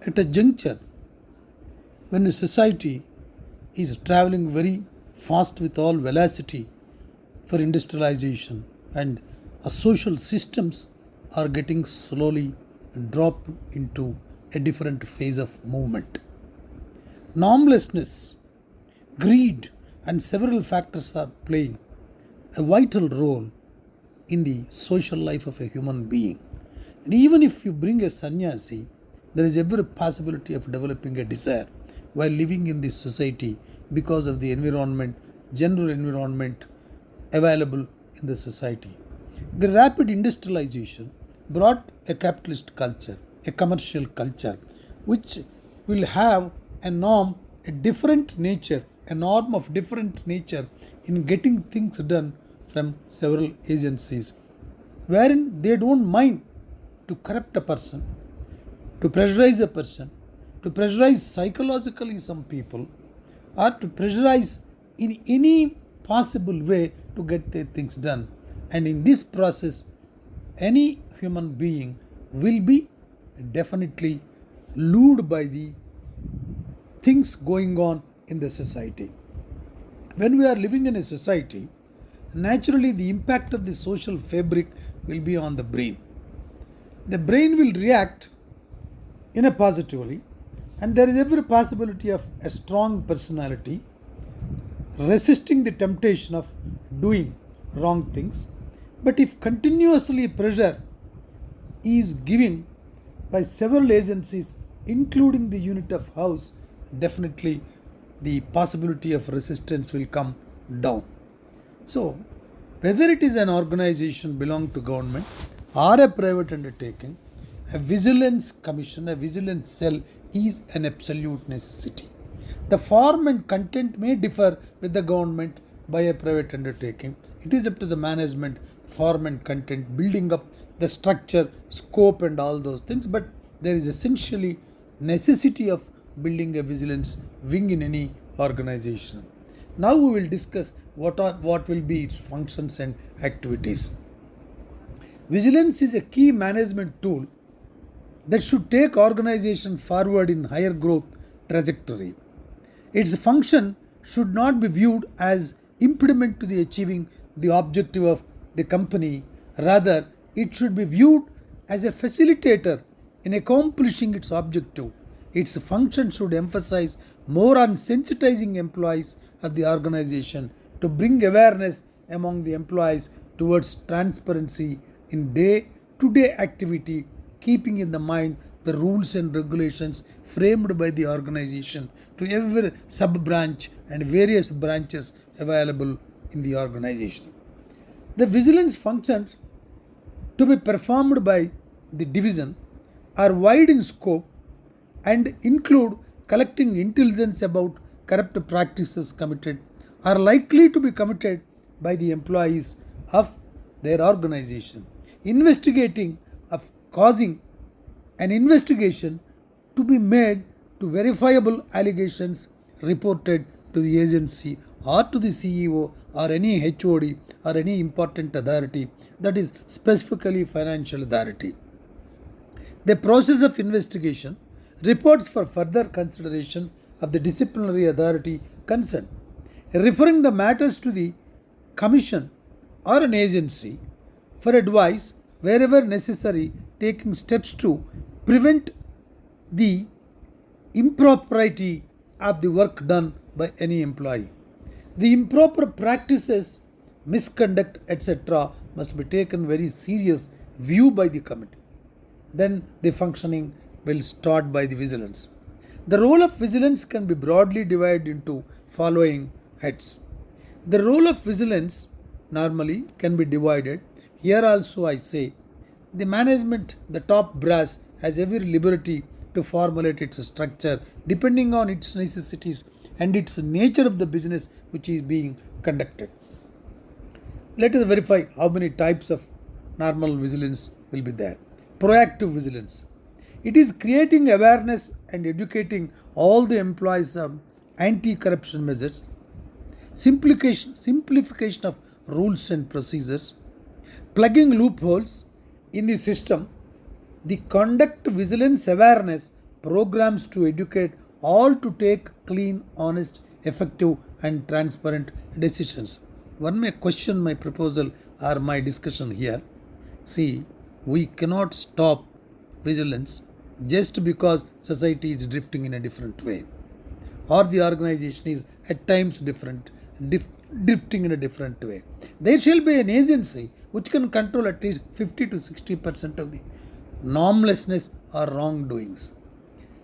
At a juncture when a society is traveling very fast with all velocity for industrialization and our social systems are getting slowly dropped into a different phase of movement. Normlessness, greed, and several factors are playing a vital role in the social life of a human being. And even if you bring a sannyasi, there is every possibility of developing a desire while living in this society because of the environment, general environment available in the society. The rapid industrialization brought a capitalist culture, a commercial culture, which will have a norm, a different nature, a norm of different nature in getting things done from several agencies, wherein they don't mind to corrupt a person, to pressurize a person, to pressurize psychologically some people, or to pressurize in any possible way to get their things done. And in this process, any human being will be definitely lured by the things going on in the society. When we are living in a society, naturally the impact of the social fabric will be on the brain. The brain will react in a positively, and there is every possibility of a strong personality resisting the temptation of doing wrong things. But if continuously pressure is given by several agencies, including the unit of house, definitely the possibility of resistance will come down. So, whether it is an organization belong to government or a private undertaking, a vigilance commission, a vigilance cell is an absolute necessity. The form and content may differ with the government by a private undertaking. It is up to the management, form and content, building up the structure, scope and all those things, but there is essentially necessity of building a vigilance wing in any organization. Now we will discuss what will be its functions and activities. Vigilance is a key management tool that should take organization forward in higher growth trajectory. Its function should not be viewed as impediment to the achieving the objective of the company. Rather, it should be viewed as a facilitator in accomplishing its objective. Its function should emphasize more on sensitizing employees of the organization to bring awareness among the employees towards transparency in day-to-day activity, keeping in the mind the rules and regulations framed by the organization to every sub-branch and various branches available in the organization. The vigilance functions to be performed by the division are wide in scope and include collecting intelligence about corrupt practices committed or likely to be committed by the employees of their organization, investigating of causing an investigation to be made to verifiable allegations reported to the agency or to the CEO or any HOD or any important authority, that is specifically financial authority. The process of investigation reports for further consideration of the disciplinary authority concerned, referring the matters to the commission or an agency for advice wherever necessary, taking steps to prevent the impropriety of the work done by any employee. The improper practices, misconduct, etc. must be taken very serious view by the committee. Then the functioning will start by the vigilance. The role of vigilance can be broadly divided into following heads. The role of vigilance normally can be divided. Here also I say the management, the top brass, has every liberty to formulate its structure depending on its necessities and its nature of the business which is being conducted. Let us verify how many types of normal vigilance will be there. Proactive vigilance. It is creating awareness and educating all the employees of anti-corruption measures, simplification of rules and procedures, plugging loopholes in the system. The conduct vigilance awareness programs to educate all to take clean, honest, effective, and transparent decisions. One may question my proposal or my discussion here. See, we cannot stop vigilance just because society is drifting in a different way or the organization is at times drifting in a different way. There shall be an agency which can control at least 50 to 60% of the normlessness or wrongdoings.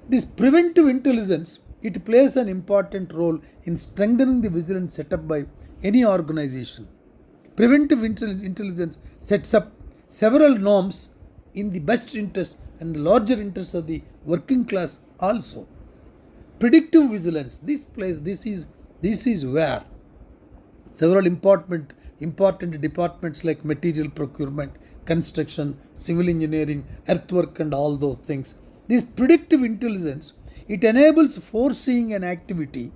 This preventive intelligence, it plays an important role in strengthening the vigilance set up by any organization. Preventive intelligence sets up several norms in the best interest and the larger interest of the working class also. Predictive vigilance, this is where several important departments like material procurement, construction, civil engineering, earthwork, and all those things. This predictive intelligence, it enables foreseeing an activity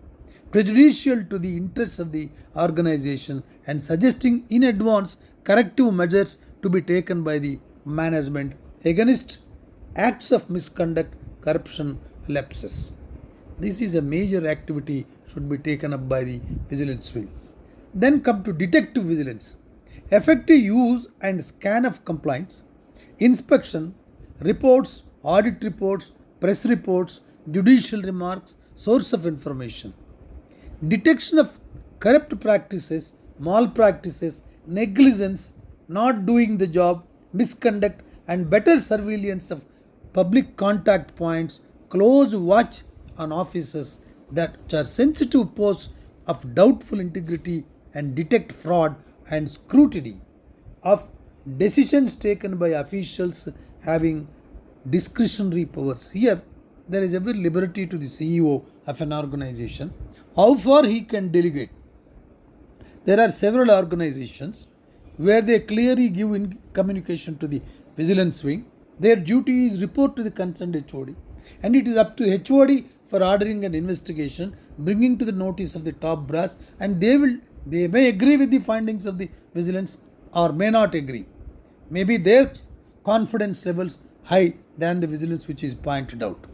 prejudicial to the interests of the organization and suggesting in advance corrective measures to be taken by the management against acts of misconduct, corruption, lapses. This is a major activity should be taken up by the vigilance wing. Then come to detective vigilance. Effective use and scan of complaints, inspection, reports, audit reports, press reports, judicial remarks, source of information. Detection of corrupt practices, malpractices, negligence, not doing the job, misconduct, and better surveillance of public contact points, close watch on offices that are sensitive posts of doubtful integrity and detect fraud and scrutiny of decisions taken by officials having discretionary powers. Here, there is every liberty to the CEO of an organization, how far he can delegate. There are several organizations where they clearly give in communication to the vigilance wing. Their duty is report to the concerned HOD, and it is up to HOD for ordering an investigation, bringing to the notice of the top brass, and they may agree with the findings of the vigilance or may not agree. Maybe their confidence levels high than the vigilance which is pointed out.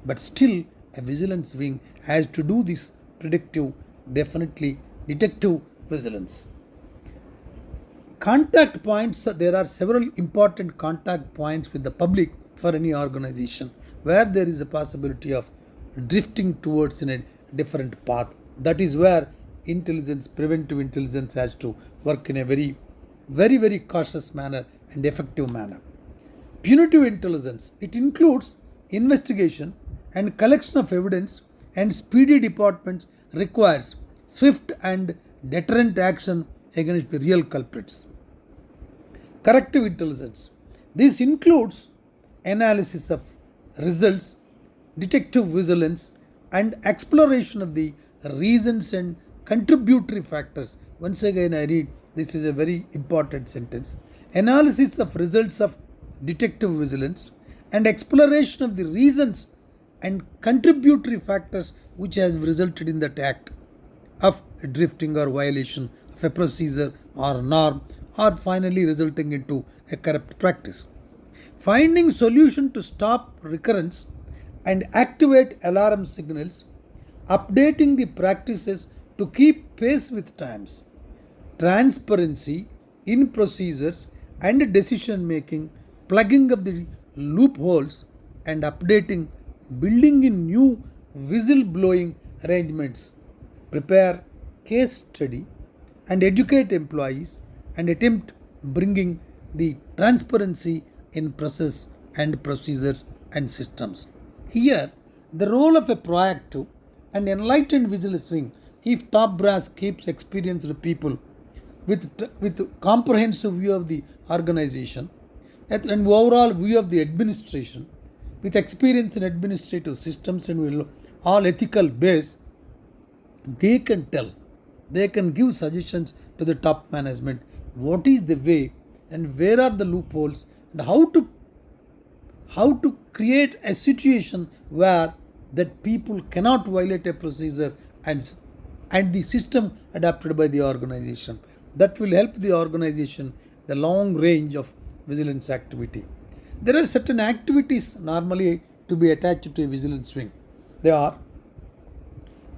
But still, a vigilance wing has to do this predictive, definitely detective vigilance. Contact points, there are several important contact points with the public for any organization where there is a possibility of drifting towards in a different path. That is where preventive intelligence has to work in a very cautious manner and effective manner. Punitive intelligence, it includes investigation and collection of evidence, and speedy departments requires swift and deterrent action against the real culprits. Corrective intelligence, this includes analysis of results, detective vigilance, and exploration of the reasons and contributory factors. Once again, I read this is a very important sentence. Analysis of results of detective vigilance and exploration of the reasons and contributory factors which has resulted in that act of drifting or violation of a procedure or norm, or finally resulting into a corrupt practice. Finding solution to stop recurrence and activate alarm signals, updating the practices to keep pace with times, transparency in procedures and decision making, plugging up the loopholes and updating, building in new whistleblowing arrangements, prepare case study and educate employees and attempt bringing the transparency in process and procedures and systems. Here, the role of a proactive and enlightened vigilance wing, if top brass keeps experienced people with comprehensive view of the organization and overall view of the administration, with experience in administrative systems and all ethical base, they can give suggestions to the top management what is the way and where are the loopholes and how to create a situation where that people cannot violate a procedure and the system adopted by the organization. That will help the organization the long range of vigilance activity. There are certain activities normally to be attached to a vigilance wing. They are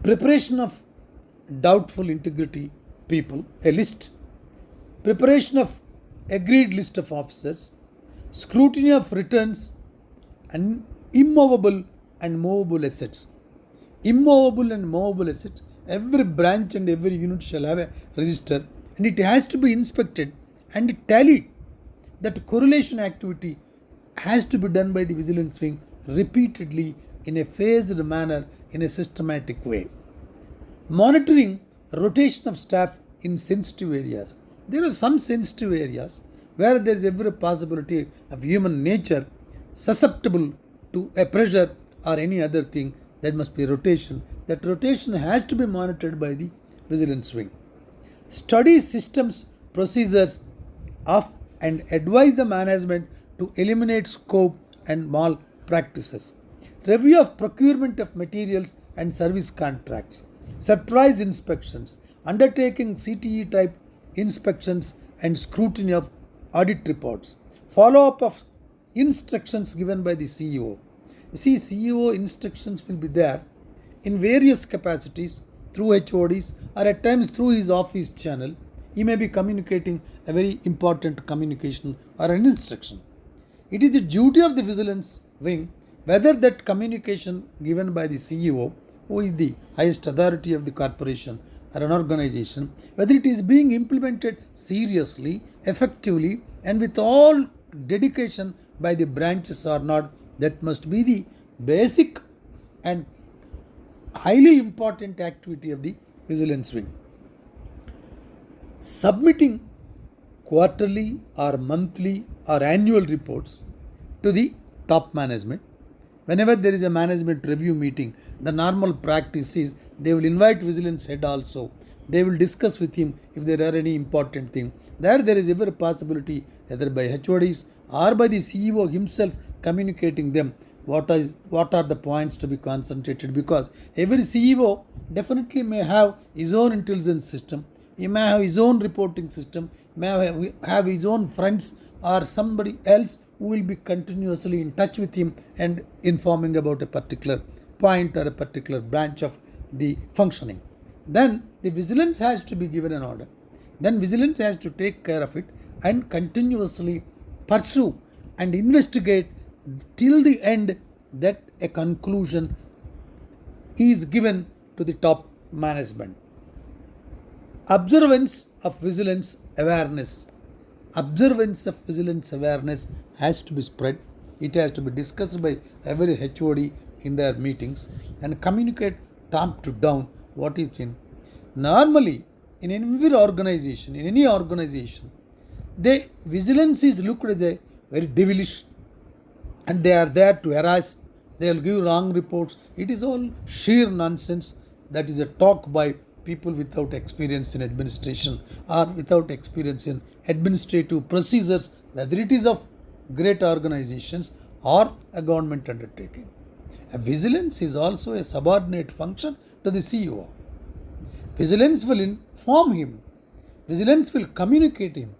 preparation of doubtful integrity people, a list, preparation of agreed list of officers, scrutiny of returns, and immovable and movable assets. Immovable and movable assets, every branch and every unit shall have a register, and it has to be inspected and tallied. That correlation activity has to be done by the vigilance wing repeatedly in a phased manner in a systematic way. Monitoring rotation of staff in sensitive areas. There are some sensitive areas where there is every possibility of human nature susceptible to a pressure or any other thing. That must be rotation. That rotation has to be monitored by the vigilance wing. Study systems, procedures of and advise the management to eliminate scope and malpractices. Review of procurement of materials and service contracts. Surprise inspections. Undertaking CTE type inspections and scrutiny of audit reports. Follow up of instructions given by the CEO. See, CEO instructions will be there in various capacities through HODs or at times through his office channel. He may be communicating a very important communication or an instruction. It is the duty of the vigilance wing whether that communication given by the CEO, who is the highest authority of the corporation or an organization, whether it is being implemented seriously, effectively, and with all dedication by the branches or not. That must be the basic and highly important activity of the vigilance wing. Submitting quarterly or monthly or annual reports to the top management. Whenever there is a management review meeting, the normal practice is they will invite vigilance head also. They will discuss with him if there are any important thing. There is ever a possibility either by HODs or by the CEO himself communicating them what are the points to be concentrated, because every CEO definitely may have his own intelligence system. He may have his own reporting system, may have his own friends or somebody else who will be continuously in touch with him and informing about a particular point or a particular branch of the functioning. Then the vigilance has to be given an order. Then vigilance has to take care of it and continuously pursue and investigate till the end that a conclusion is given to the top management. Observance of vigilance awareness. Observance of vigilance awareness has to be spread. It has to be discussed by every HOD in their meetings and communicate top to down what is in. Normally, in any organization, the vigilance is looked as a very devilish, and they are there to harass. They will give wrong reports. It is all sheer nonsense. That is a talk by people without experience in administration or without experience in administrative procedures, whether it is of great organizations or a government undertaking. A vigilance is also a subordinate function to the CEO. Vigilance will inform him. Vigilance will communicate him.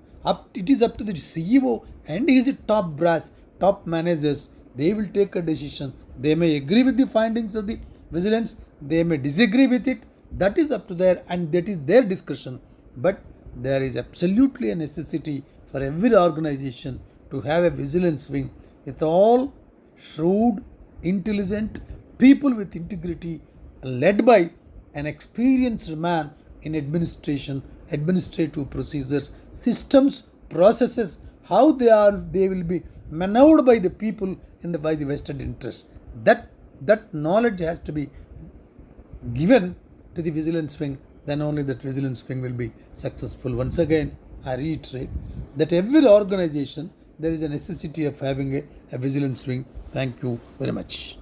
It is up to the CEO and his top brass, top managers. They will take a decision. They may agree with the findings of the vigilance. They may disagree with it. That is up to their, and that is their discussion. But there is absolutely a necessity for every organization to have a vigilance wing with all shrewd, intelligent people with integrity, led by an experienced man in administration, administrative procedures, systems, processes, how they will be maneuvered by the people by the vested interest. That knowledge has to be given to the vigilance wing. Then only that vigilance wing will be successful. Once again, I reiterate that every organization there is a necessity of having a vigilance wing. Thank you very much.